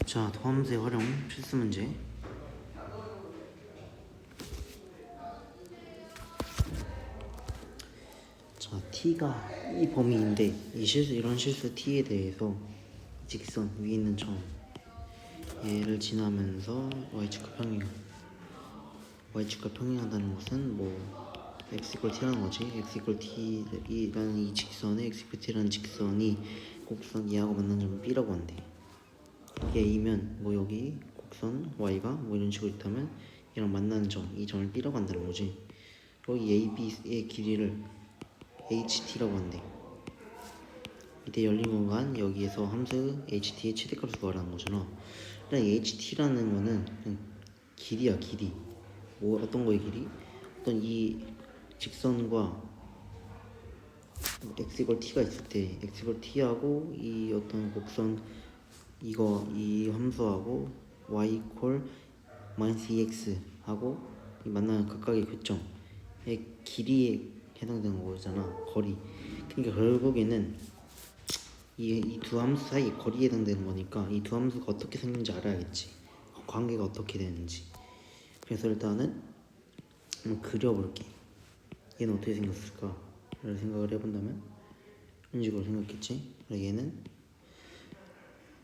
자, 도함수의 활용 필수 문제. 자, t가 이 범위인데 이런 실수 t에 대해서 직선 위에 있는 점 얘를 지나면서 y축과 평행한다는 것은 뭐 x t라는 거지. x t라는 이 직선에 x t라는 직선이 곡선 얘하고 만나는 점을 b라고 한대. 이게 a면 뭐 여기 곡선 y가 뭐 이런 식으로 있다면 얘랑 만나는 점, 이 점을 b라고 한다는 거지. 여기 AB의 길이를 HT라고 한대. 이때 열린 공간 여기에서 함수 HT의 최대값을 구하라는 거잖아. 일단 HT라는 거는 길이야, 길이. 뭐 어떤 거의 길이? 어떤 이 직선과 x t가 있을 때 x t하고 이 어떤 곡선 이 함수하고 y -2x 하고 이 만나는 각각의 교점의 길이에 해당되는 거잖아. 거리. 그러니까 결국에는 이 두 함수 사이 거리에 해당되는 거니까 이 두 함수가 어떻게 생긴지 알아야겠지. 관계가 어떻게 되는지. 그래서 일단은 한번 그려볼게. 얘는 어떻게 생겼을까? 라는 생각을 해본다면 이런 식으로 생겼겠지. 얘는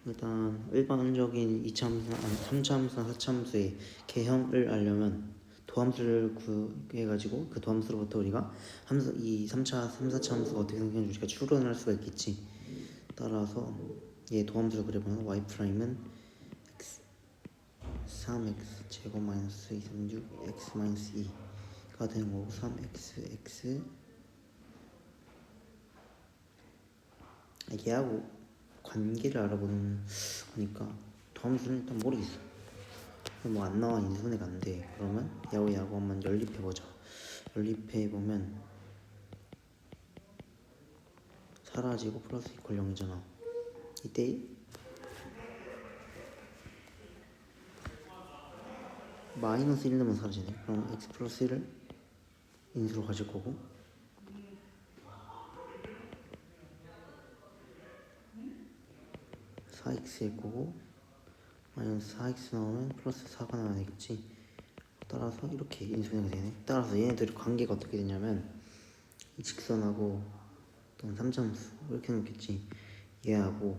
일단 일반적인 2차 함수나 3차 함수나 4차 함수의 개형을 알려면 도함수를 구해가지고 그 도함수로부터 우리가 이 3차, 3, 4차 함수가 어떻게 생겼는지 우리가 추론을 할 수가 있겠지. 따라서 얘 도함수를 그려보면 y'은 3x 제곱 마이너스 236 x 마이너스 2가 되는 거고 3x 얘하고 관계를 알아보는 거니까 도함수는 일단 모르겠어. 뭐 안 나와 인수분해가 안 돼. 그러면 얘하고 한번 연립해보자. 연립해보면 사라지고 플러스 이퀄 0이잖아. 이때 마이너스 1 넣으면 사라지네. 그럼 x 플러스 1을 인수로 가질 거고 4x일 거고 마이너스 4x 나오면 플러스 4가 나와야 되겠지. 따라서 이렇게 인수분해가 되네. 따라서 얘네들의 관계가 어떻게 되냐면 이 직선하고 어떤 3차함수 이렇게 놓겠지. 얘하고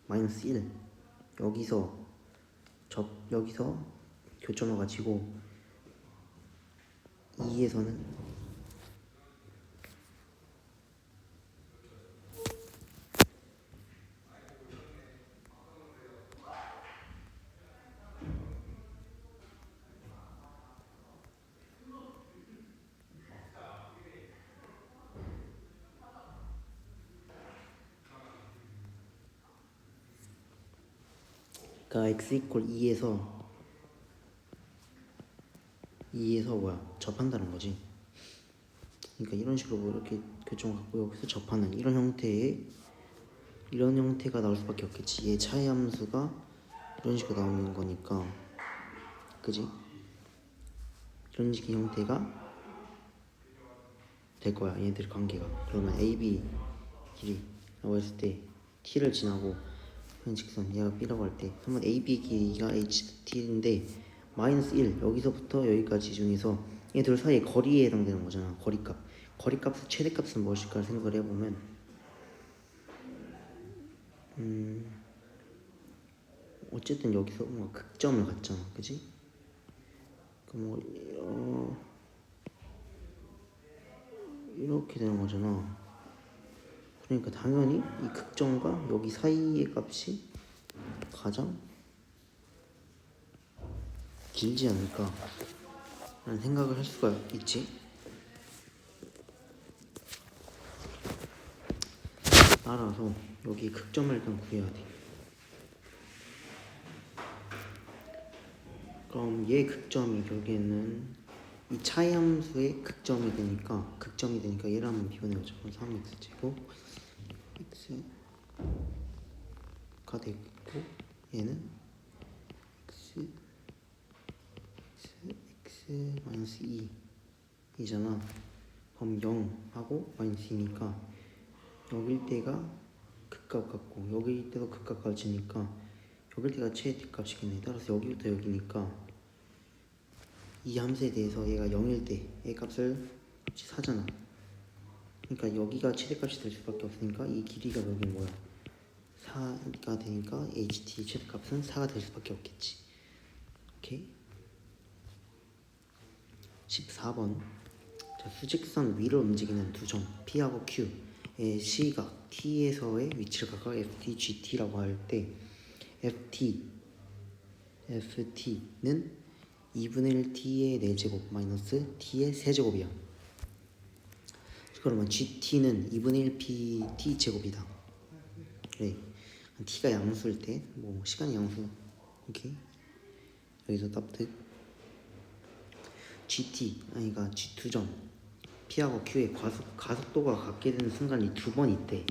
마이너스 1 여기서 교점을 가지고 2에서는 그러니까 x 이퀄 2에서 접한다는 거지. 그러니까 이런 식으로 뭐 이렇게 교점을 갖고 여기서 접하는 이런 형태가 나올 수밖에 없겠지. 얘 차이 함수가 이런 식으로 나오는 거니까, 그지? 이런 식의 형태가 될 거야. 얘네들 관계가. 그러면 AB 길이라고 했을 때 t를 지나고 현 직선 얘가 b라고 할 때 한번 AB 길이가 ht인데 마이너스 1 여기서부터 여기까지 중에서 얘들 사이의 거리에 해당되는 거잖아. 거리값의 최대값은 무엇일까 생각을 해보면 어쨌든 여기서 뭔가 극점을 갖잖아. 그지? 이렇게 되는 거잖아. 그러니까 당연히 이 극점과 여기 사이의 값이 가장 길지 않을까 라는 생각을 할 수가 있지. 따라서 여기 극점을 일단 구해야 돼. 그럼 얘 극점이 결국에는 이 차이 함수의 극점이 되니까 얘를 한번 비워내보자. 3x 제곱 x가 되고 얘는 x 마이너스 2이잖아. 그럼 0하고 마이너스 2니까 여길 때가 극값 같고 여길 때도 극값 같으니까 적을 때가 최대 값이겠네. 따라서 여기부터 여기니까 이 함수에 대해서 얘가 0일 때 얘 값을 4잖아. 그러니까 여기가 최대값이 될 수밖에 없으니까 이 길이가 여기 뭐야? 4가 되니까 ht 최대값은 4가 될 수밖에 없겠지. 오케이? 14번. 자, 수직선 위로 움직이는 두 점 P하고 Q의 시각 T에서의 위치를 각각 FT, GT라고 할 때 FT는 2분의 1 T의 4제곱 마이너스 T의 세제곱이야. 그러면 GT는 2분의 1 PT 제곱이다. 그래. T가 양수일 때, 뭐 시간이 양수. 오케이. 여기서 답득. GT 아니가 G2점 P하고 Q의 가속도가 같게 되는 순간이 2번 있대.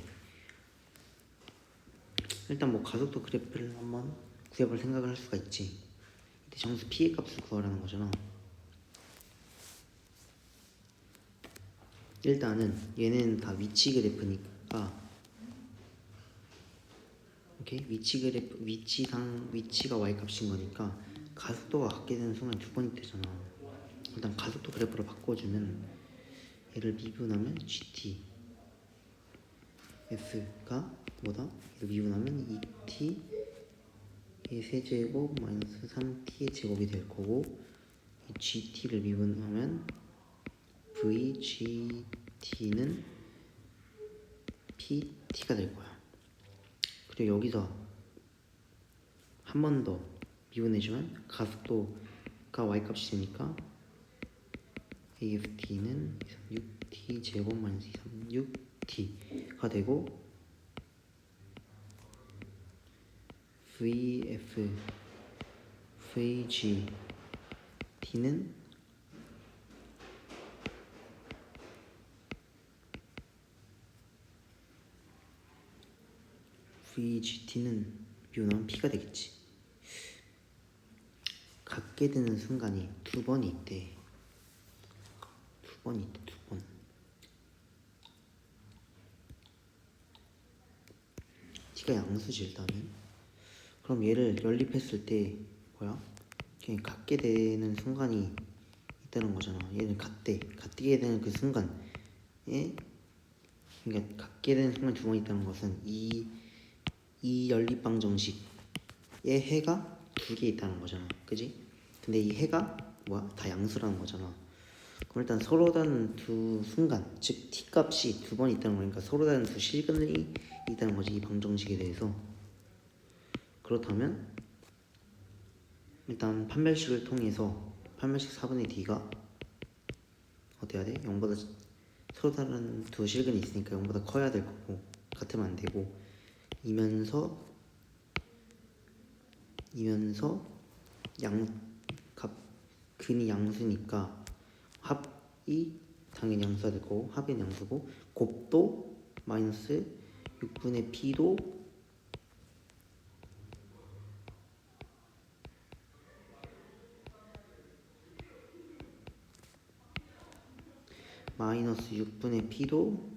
일단 뭐 가속도 그래프를 한번 구해볼 생각을 할 수가 있지. 이때 정수 P의 값을 구하라는 거잖아. 일단은 얘는 다 위치 그래프니까, 오케이? 위치 그래프, 위치가 y 값인 거니까 가속도가 같게 되는 순간 2번이 되잖아. 일단 가속도 그래프로 바꿔주면 얘를 미분하면 GT F가 뭐다? 얘를 미분하면 2T의 세제곱 마이너스 3T의 제곱이 될 거고, 이 GT를 미분하면 VGT는 PT가 될 거야. 그리고 여기서 한 번 더 미분해주면 가속도가 y값이 되니까 AFT는 6T 제곱 마이너스 36T가 되고, VGT는 미분하면 P가 되겠지. 같게 되는 순간이 2번이 있대. 2번. T가 양수지 일단은. 그럼 얘를 연립했을 때 뭐야? 그냥 같게 되는 순간이 있다는 거잖아. 얘는 같게 되는 그 순간에, 그러니까 같게 되는 순간 2번 있다는 것은 이 연립방 정식에 해가 2개 있다는 거잖아. 그지? 근데 이 해가 뭐야? 다 양수라는 거잖아. 그럼 일단 서로 다른 두 순간, 즉 t 값이 2번 있다는 거니까 서로 다른 두 실근이 있다는 거지, 이 방정식에 대해서. 그렇다면 일단 판별식을 통해서 판별식 4분의 d가 어때야 돼? 0보다 서로 다른 두 실근이 있으니까 0보다 커야 될 거고, 같으면 안 되고, 이면서 근이 양수니까 합이 당연히 양수가 될 거고, 합은 양수고, 곱도 마이너스 6분의 P도 마이너스 6분의 P도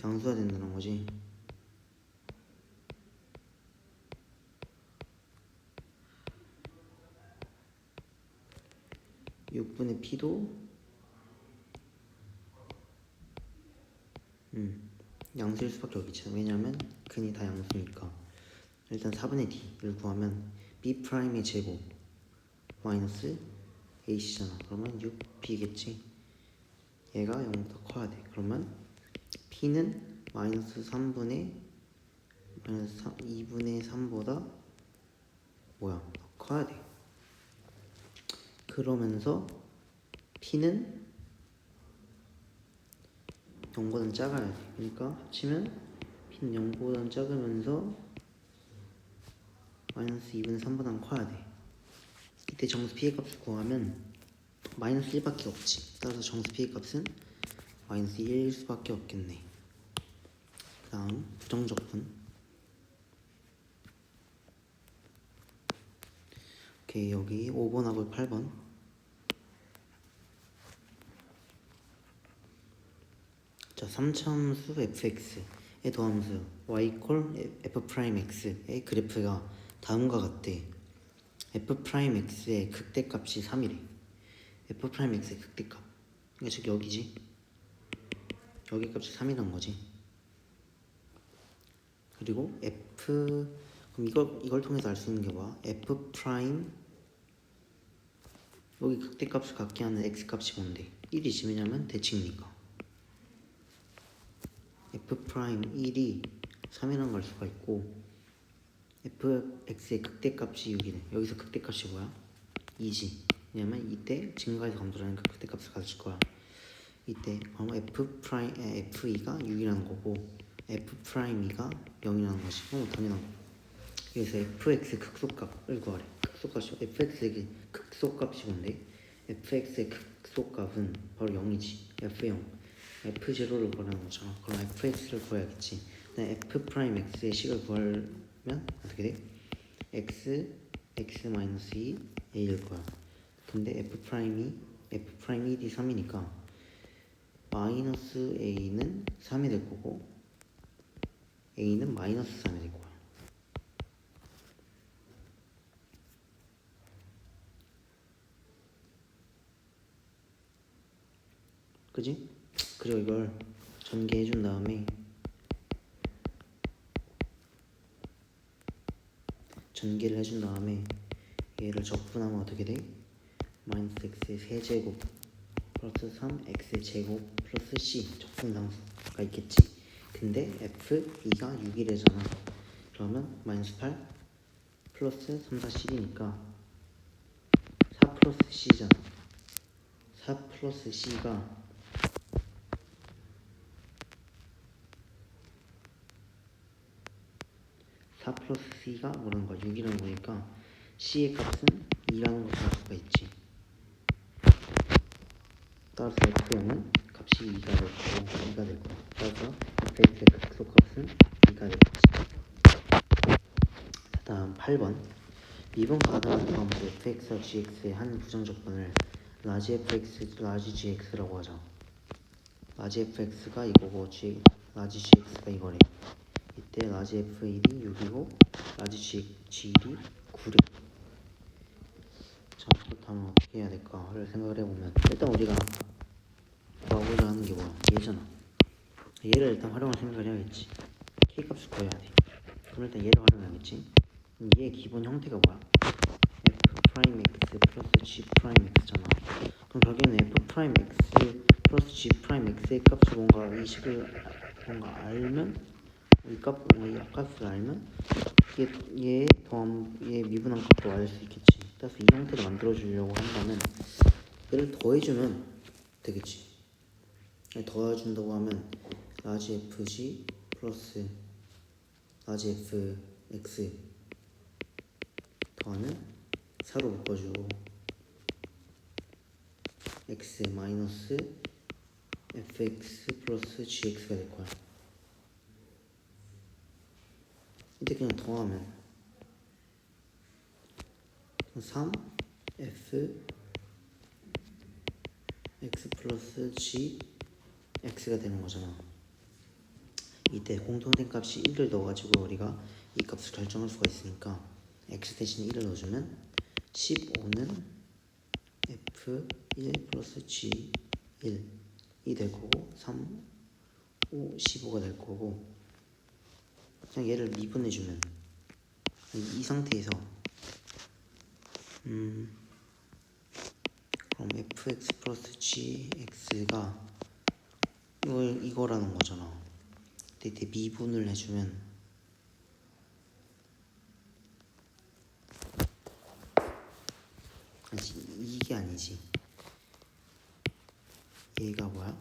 양수가 된다는 거지. P분의 P도 양수일 수밖에 없겠지. 왜냐면 근이 다 양수니까. 일단 4분의 D를 구하면 B'의 제곱 마이너스 AC잖아. 그러면 6B겠지. 얘가 0보다 커야 돼. 그러면 P는 마이너스 2분의 3보다 뭐야? 더 커야 돼. 그러면서 P는 0보다 작아야 돼. 그러니까 합치면 P는 0보다 작으면서 마이너스 2분의 3보다 커야 돼. 이때 정수 P의 값을 구하면 마이너스 1밖에 없지. 따라서 정수 P의 값은 마이너스 1일 수밖에 없겠네. 그 다음 부정적분. 오케이, 여기 5번하고 8번. 자, 3차함수 fx 더하면서 y 콜 f 프라임 x의 그래프가 다음과 같대. f 프라임 x의 극대값이 3이래. f 프라임 x의 극대값. 그러니까 즉 여기지. 여기 값이 3이란 거지. 그리고 f 그럼 이걸 통해서 알 수 있는 게 뭐야? f 프라임 여기 극대값을 갖게 하는 x 값이 뭔데? 1이지. 왜냐면 대칭이니까. f 프라임 1이 3이라는 걸 수가 있고 fx의 극대값이 6이네. 여기서 극대값이 뭐야? 2지. 왜냐면 이때 증가해서 감소하니까 극대값을 가질 거야. 이때 그럼 f2가 6이라는 거고 f 프라임 2가 0이라는 것이 당연한 거. 그래서 fx 극소값을 구하래. 극소값이 fx의 극소값이 뭔데? fx의 극소값은 바로 0이지. f0 f0를 구하는 거잖아. 그럼 fx를 구해야겠지. f 프라임 x의 식을 구하면 어떻게 돼? x 마이너스 2 a일 거야. 근데 f 프라임 1이 3이니까 마이너스 a는 3이 될 거고 a는 마이너스 3이 될 거야. 그지? 그리고 이걸 전개해준 다음에 전개를 해준 다음에 얘를 적분하면 어떻게 돼? 마이너스 x의 세제곱 플러스 3x의 제곱 플러스 c 적분상수가 있겠지. 근데 f2가 6이래잖아. 그러면 마이너스 8 플러스 3, 4, 7이니까 4 플러스 c잖아. 4 플러스 c가 4 플러스 c가 뭐라는 거야? 6이라는 거니까 c의 값은 2라는 것을 알 수가 있지. 따라서 f0은 값이 2가 될 거고 2가 될 거야. 따라서 fx의 극소값은 2가 될 거지. 다음 8번 미분 가능한 포함수 fx와 gx의 한 부정적분을 라지 fx, 라지 gx라고 하자. 라지 fx가 이거고 라지 gx가 이거래. 이때 라지 f1이 6이고 라지 g1이 9래. 자, 그렇다면 어떻게 해야 될까를 생각을 해보면 일단 우리가 구하고자 하는 게 뭐야? 얘잖아. 얘를 일단 활용할 생각을 해야겠지. k값을 구해야 돼. 그럼 일단 얘를 활용해야겠지. 얘의 기본 형태가 뭐야? f 프라임 x 플러스 g 프라임 x잖아. 그럼 결국에는 f 프라임 x 플러스 g 프라임 x의 값을 뭔가 이 식을 뭔가 알면 이 값을 알면 얘 더함 얘 미분한 값도 알 수 있겠지. 따라서 이 형태를 만들어 주려고 한다면 얘를 더해주면 되겠지. 더해준다고 하면 라지 fg 플러스 라지 fx 더하면 4로 묶어주고 x 마이너스 fx 플러스 gx가 될 거야. 이때 그냥 더하면 3 f x 플러스 g x가 되는 거잖아. 이때 공통된 값이 1을 넣어가지고 우리가 이 값을 결정할 수가 있으니까 x 대신 1을 넣어주면 15는 f1 플러스 g1이 될 거고 3, 5, 15가 될 거고 그냥 얘를 미분해주면 이 상태에서 그럼 fx 플러스 gx가 이거라는 거잖아. 이때 미분을 해주면 이게 아니지. 얘가 뭐야?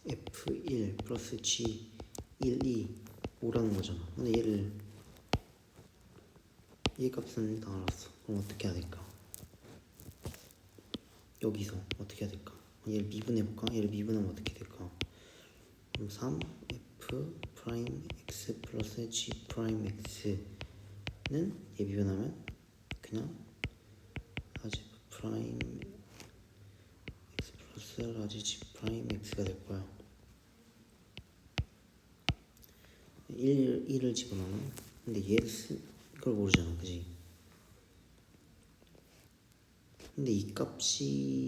f1 플러스 g 1, 2, 5라는 거잖아. 근데 얘 값은 다 알았어. 그럼 어떻게 해야 될까? 여기서 어떻게 해야 될까? 얘를 미분해볼까? 얘를 미분하면 어떻게 될까? 그럼 3 f 프라임 x 플러스 g 프라임 x는 얘 미분하면 그냥 라지 F 프라임 X 플러스 라지 G 프라임 X가 될 거야. 1을 집어넣으면 근데 얘를 이걸 모르잖아, 그지? 근데 이 값이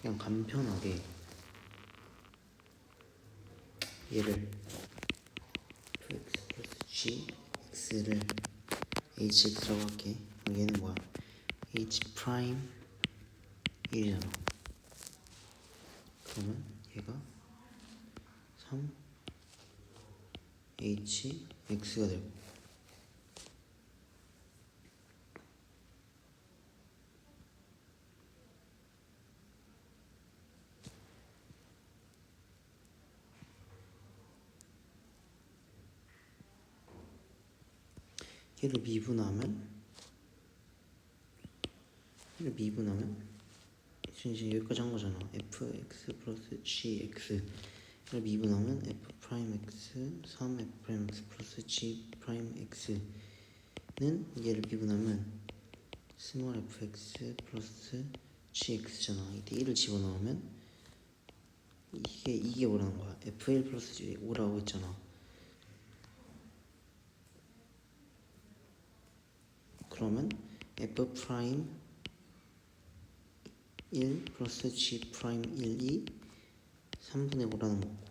그냥 간편하게 얘를 x 플러스 g x를 hx라고 할게. 얘는 뭐야? h 프라임 1이잖아. 그러면 얘가 3 h x가 되고, 얘를 미분하면 이제 여기까지 한 거잖아. fx 플러스 gx 를 미분하면 f 프라임 x 3 f 프라임 x 플러스 g 프라임 x는 얘를 미분하면 스몰 fx 플러스 gx잖아. 이때 1을 집어넣으면 이게 오라는 거야. f1 플러스 g 오라고 했잖아. 그러면 f 프라임 1 플러스 g 프라임 1이 3분의 5라는 거고,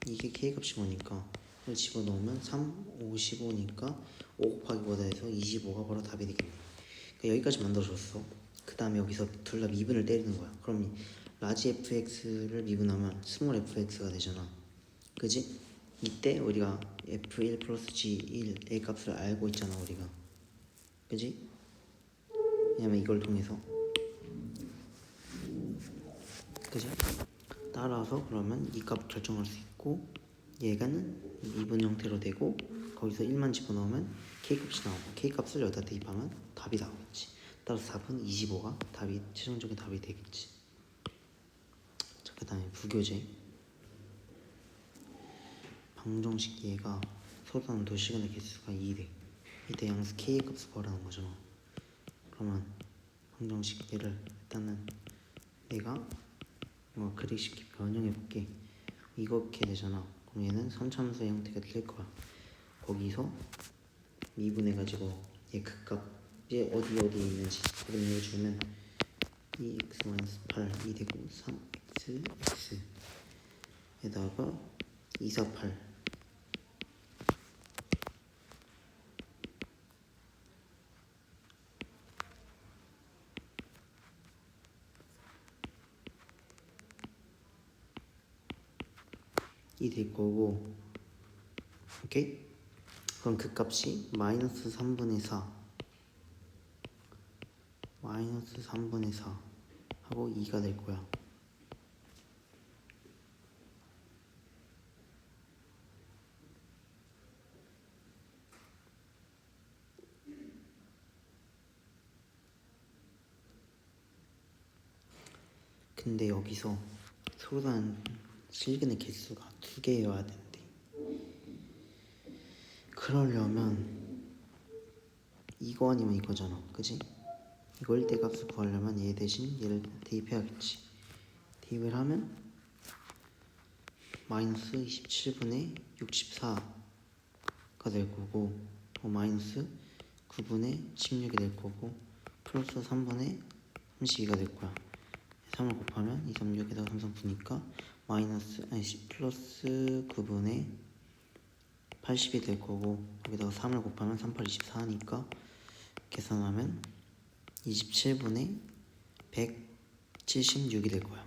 이게 k값이 뭐니까 이걸 집어넣으면 3, 55니까 5 곱하기 5다 해서 25가 바로 답이 되겠네. 그러니까 여기까지 만들어줬어. 그 다음에 여기서 둘 다 미분을 때리는 거야. 그럼 라지 fx를 미분하면 스몰 fx가 되잖아, 그지? 이때 우리가 f1 플러스 g1 a 값을 알고 있잖아, 우리가, 그지? 왜냐면 이걸 통해서, 그죠? 따라서 그러면 이 값 결정할 수 있고, 얘가는 미분 형태로 되고 거기서 1만 집어넣으면 k값이 나오고 k값을 여기다 대입하면 답이 나오겠지. 따라서 답은 25가 답이 최종적인 답이 되겠지. 자, 그 다음에 부교재. 방정식 얘가 서로다는 도시간의 개수가 2래. 이때 양수 k의 값을 구하라는 거죠. 그러면 방정식 얘를 일단은 내가 그리기 쉽게 변형해 볼게. 이렇게 되잖아. 그럼 얘는 선참수 형태가 될 거야. 거기서 미분해가지고 얘 극값이 어디에 있는지 확인해주면 2x-8이 되고 3x 에다가 248 이 될 거고, 오케이? 그럼 그 값이 마이너스 3분의 4 하고 2가 될 거야. 근데 여기서 서로 다른 실근의 개수가 2개여야 된대. 그러려면 이거 아니면 이거잖아, 그지? 이거 1대 값을 구하려면 얘 대신 얘를 대입해야겠지. 대입을 하면 마이너스 27분의 64가 될 거고, 마이너스 9분의 16이 될 거고, 플러스 3분의 32가 될 거야. 3을 곱하면 2, 3, 6에다가 3, 3 푸니까 플러스 9분의 80이 될 거고, 여기다가 3을 곱하면 3, 8, 24니까 계산하면 27분의 176이 될 거야.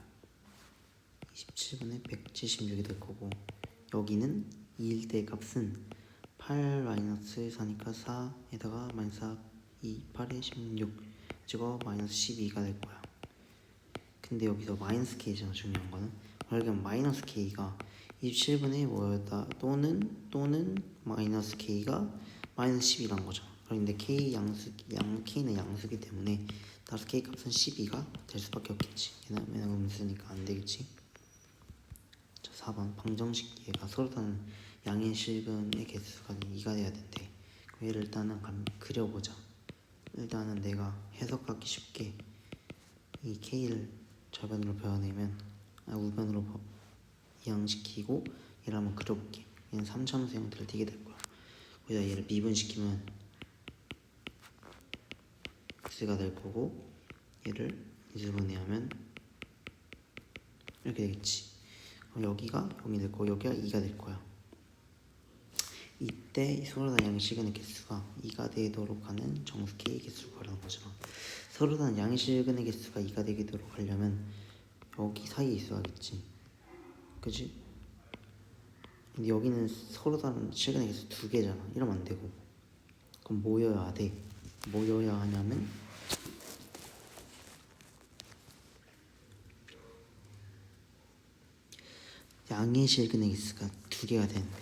27분의 176이 될 거고, 여기는 2일 때 값은 8 마이너스 4니까 4에다가 마이너스 4, 2, 8에 16 찍어 마이너스 12가 될 거야. 근데 여기서 마이너스 k잖아. 중요한 거는 그러면 마이너스 k가 27분의 뭐였다 또는 마이너스 k가 마이너스 10이란 거죠. 그런데 K는 양수기 때문에 따라서 K 값은 12가 될 수밖에 없겠지. 왜냐면 음수니까 안 되겠지. 자, 4번 방정식 얘가 서로 다른 양의 실근의 개수가 2가 돼야 된대. 그럼 얘를 일단은 그려보자. 일단은 내가 해석하기 쉽게 이 K를 좌변으로 배워내면 우변으로 이항시키고 얘를 한번 그려볼게. 얘는 3차함수 형태를 띠게 될 거야. 거기다 얘를 미분시키면 x가 될 거고 얘를 인수분해하면 이렇게 되겠지. 그럼 여기가 0이 될 거고 여기가 2가 될 거야. 이때 서로 다른 양의 실근의 개수가 2가 되도록 하는 정수 K의 개수를 구하라는 거잖아. 서로 다른 양의 실근의 개수가 2가 되도록 하려면 여기 사이에 있어야겠지. 그치? 근데 여기는 서로 다른 실근의 개수 2개잖아. 이러면 안 되고. 그럼 모여야 돼. 모여야 하냐면 양의 실근의 개수가 2개가 되는데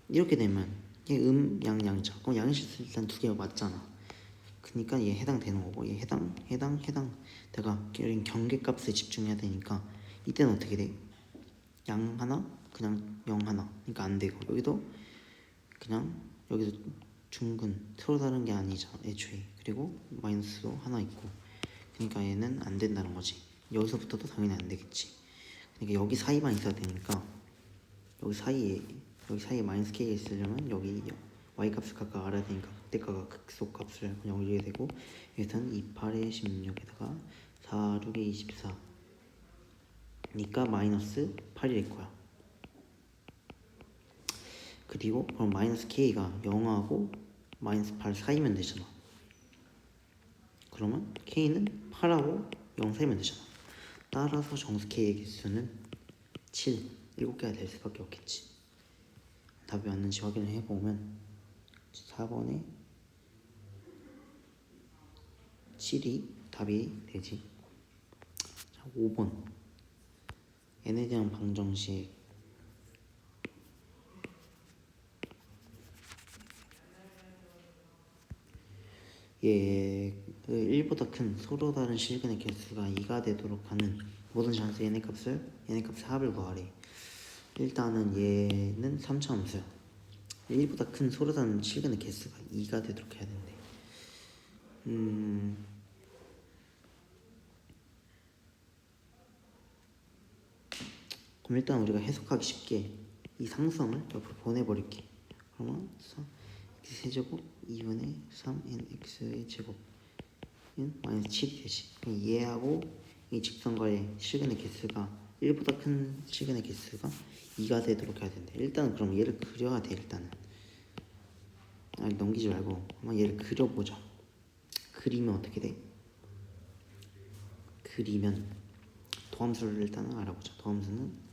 이렇게 되면 얘 양이잖아. 그럼 양의 실수 일단 2개가 맞잖아. 그러니까 얘 해당되는 거고 얘 해당 내가 경계값에 집중해야 되니까 이때는 어떻게 돼? 양 하나 그냥 0 하나 그러니까 안 되고 여기도 그냥 여기서 중근 서로 다른 게 아니잖아 애초에. 그리고 마이너스도 하나 있고 그러니까 얘는 안 된다는 거지. 여기서부터도 당연히 안 되겠지. 그러니까 여기 사이만 있어야 되니까 여기 사이에 마이너스 k가 있으려면 여기 y 값을 각각 알아야 되니까 그때가 극소값을 그냥 올리게 되고 여기서는 2, 8에 16에다가 4, 6에 24 니까 마이너스 8이 될 거야. 그리고 그럼 마이너스 k가 0하고 마이너스 8 사이면 되잖아. 그러면 k는 8하고 0 사이면 되잖아. 따라서 정수 k의 개수는 7, 7개가 될 수밖에 없겠지. 답이 맞는지 확인을 해보면 4번에 7이 답이 되지. 자, 5번 n에 대한 방정식. 얘 1보다 큰 서로 다른 실근의 개수가 2가 되도록 하는 모든 잔수 n의 값을 합을 구하래. 일단은 얘는 3차 함수야. 1보다 큰 서로 다른 실근의 개수가 2가 되도록 해야 된대. 그럼 일단 우리가 해석하기 쉽게 이 상성을 옆으로 보내버릴게. 그러면 x 세제곱 2분의 3nx의 제곱은 마이너스 7이 되지. 그럼 얘하고 이 직선과의 실근의 개수가 1보다 큰 실근의 개수가 2가 되도록 해야 된대. 일단은 그럼 얘를 그려야 돼. 일단은 아니 넘기지 말고 한번 얘를 그려보자. 그리면 어떻게 돼? 그리면 도함수를 일단은 알아보자. 도함수는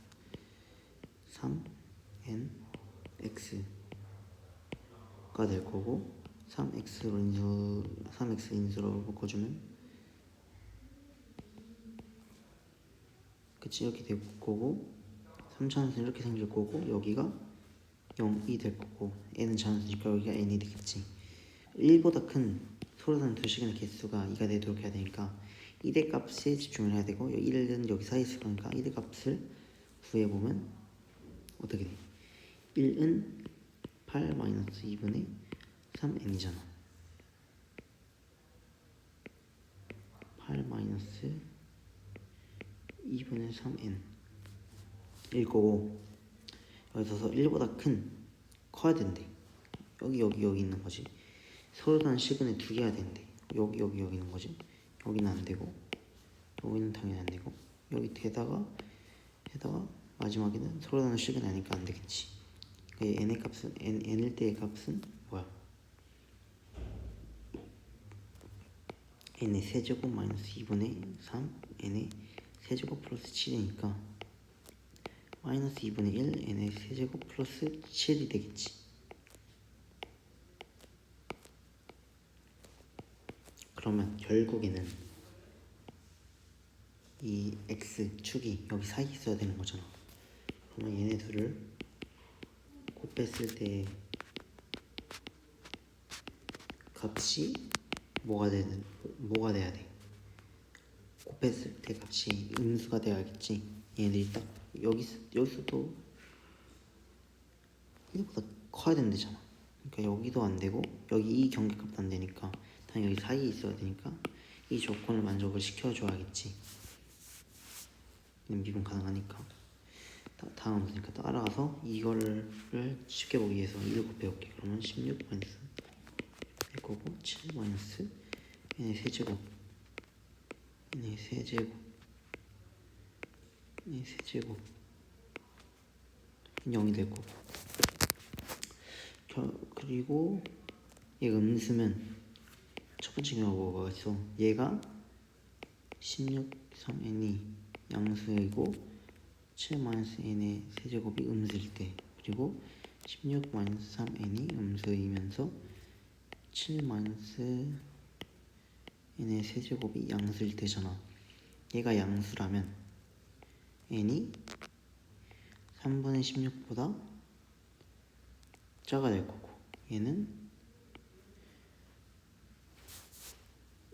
3n x가 될 거고 3x 인수로 바꿔주면 그치 이렇게 될 거고 3차원수는 이렇게 생길 거고 여기가 0이 될 거고 n은 자연수니까 여기가 n이 되겠지. 1보다 큰 서로 다른 두 시간의 개수가 2가 되도록 해야 되니까 1의 값에 집중을 해야 되고 1은 여기 사이에 있을 거니까 1의 값을 구해보면 어떻게 돼? 1은 8-2분의 3n이잖아. 8-2분의 3n 일 거고 여기서 1보다 큰 커야 된대. 여기 있는 거지. 서로 다른 실근에 2개가 된대. 여기 있는 거지. 여기는 안 되고 여기는 당연히 안 되고 여기 게다가 마지막에는 서로 다른 실근이 아니니까 안 되겠지. n의 값은 n일 때의 값은 뭐야? n의 세제곱 마이너스 2분의 3 n의 세제곱 플러스 7이니까 마이너스 2분의 1 n의 세제곱 플러스 7이 되겠지. 그러면 결국에는 이 x축이 여기 사이에 있어야 되는 거잖아. 그러면 얘네 둘을 곱했을 때 값이 뭐가 돼야 돼? 곱했을 때 값이 음수가 돼야겠지. 얘네들이 딱 여기서도 1보다 커야 된대잖아. 그러니까 여기도 안 되고 여기 이 경계값도 안 되니까 당연히 여기 사이에 있어야 되니까 이 조건을 만족을 시켜줘야겠지. 미분 가능하니까. 다음 문제니까 따라가서 이거를 쉽게 보기 위해서 1 곱해볼게. 그러면 16 마이너스 할 거고 7 마이너스 n의 세제곱 n의 세제곱 0이 될 거고. 그리고 얘가 음수면 첫 번째 경우가 뭐가 있어? 얘가 16, 3n이 양수이고 7-n의 세제곱이 음수일 때, 그리고 16-3n이 음수이면서 7-n의 세제곱이 양수일 때잖아. 얘가 양수라면 n이 3분의 16보다 작아야 될 거고, 얘는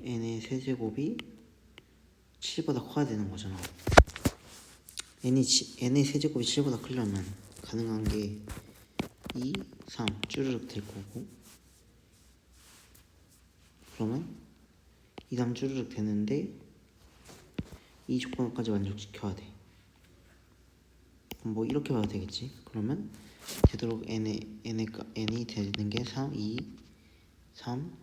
n의 세제곱이 7보다 커야 되는 거잖아. n의 세제곱이 7보다 크려면 가능한 게 2, 3 쭈르륵 될 거고, 그러면 2, 3 쭈르륵 되는데 이 조건까지 만족시켜야 돼. 뭐 이렇게 봐도 되겠지. 그러면 되도록 n이 되는 게 3, 2, 3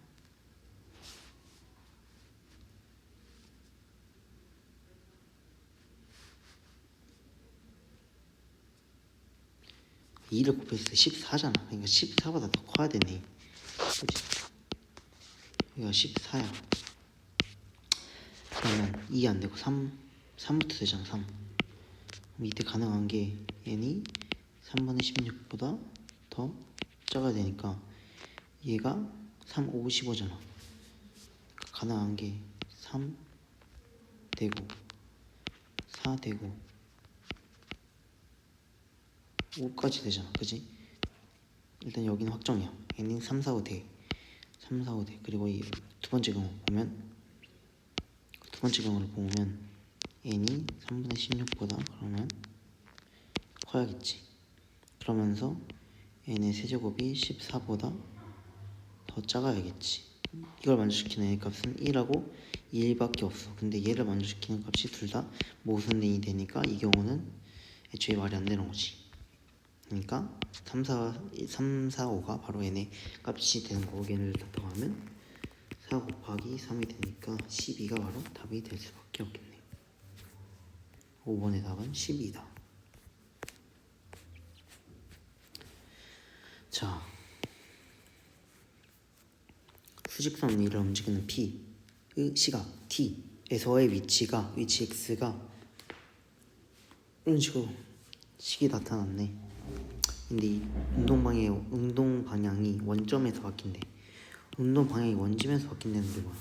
2를 곱했을 때 14잖아. 그러니까 14보다 더 커야 되네. 그치? 여기가 14야. 그러면 2 안 되고 3부터 되잖아. 3. 그럼 이때 가능한 게 n이 3분의 16보다 더 작아야 되니까 얘가 3, 5, 15잖아. 가능한 게 3 되고 4 되고 5까지 되잖아. 그치? 일단 여기는 확정이야. n이 3, 4, 5 돼. 3, 4, 5 돼. 그리고 이 두 번째 경우를 보면 n이 3분의 16보다 그러면 커야겠지. 그러면서 n의 세제곱이 14보다 더 작아야겠지. 이걸 만족시키는 n 값은 1하고 1밖에 없어. 근데 얘를 만족시키는 값이 둘 다 모순 n이 되니까 이 경우는 애초에 말이 안 되는 거지. 그러니까 3, 4, 5가 바로 n의 값이 되는 거고, 얘를 다 더하면 4 곱하기 3이 되니까 12가 바로 답이 될 수밖에 없겠네. 5번의 답은 12다. 자, 수직선 위를 움직이는 P의 시각 T에서의 위치 X가 이런 식으로 식이 나타났네. 근데 이 운동 방향이 원점에서 바뀐대. 운동 방향이 원점에서 바뀐다는 게 뭐야?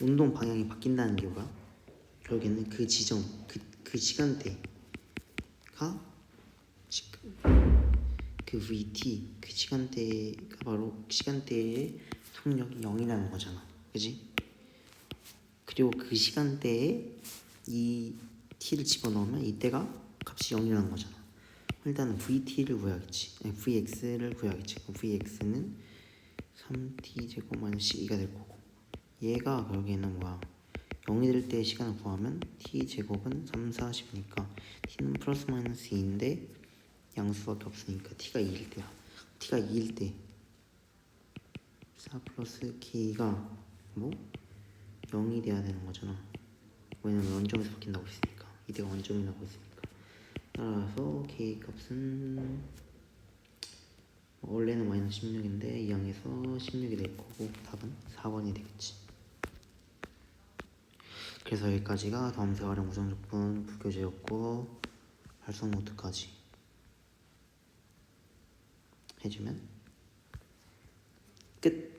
운동 방향이 바뀐다는 게 뭐야? 결국에는 그 지점, 그 시간대가 그 VT, 그 시간대가 바로 시간대의 속력이 0이라는 거잖아. 그지? 그리고 그 시간대에 이 T를 집어넣으면 이때가 값이 0이라는 거잖아. 일단은 VT를 구해야겠지. 아니, VX를 구해야겠지. VX는 3T 제곱 마이너스 12가 될 거고, 얘가 결국에는 뭐야? 0이 될 때 시간을 구하면 T 제곱은 3, 4, 10이니까 T는 플러스 마이너스 2인데 양수밖에 없으니까 T가 2일 때야. T가 2일 때 4 플러스 K가 뭐? 0이 돼야 되는 거잖아. 왜냐면 원점에서 바뀐다고 했으니까. 이때가 원점이라고 했으니까. 따라서 K 값은 원래는 마이너스 16인데 이항에서 16이 될 거고, 답은 4번이 되겠지. 그래서 여기까지가 다음세 활용 구성조건 불교재였고, 발성 노트까지 해주면 끝.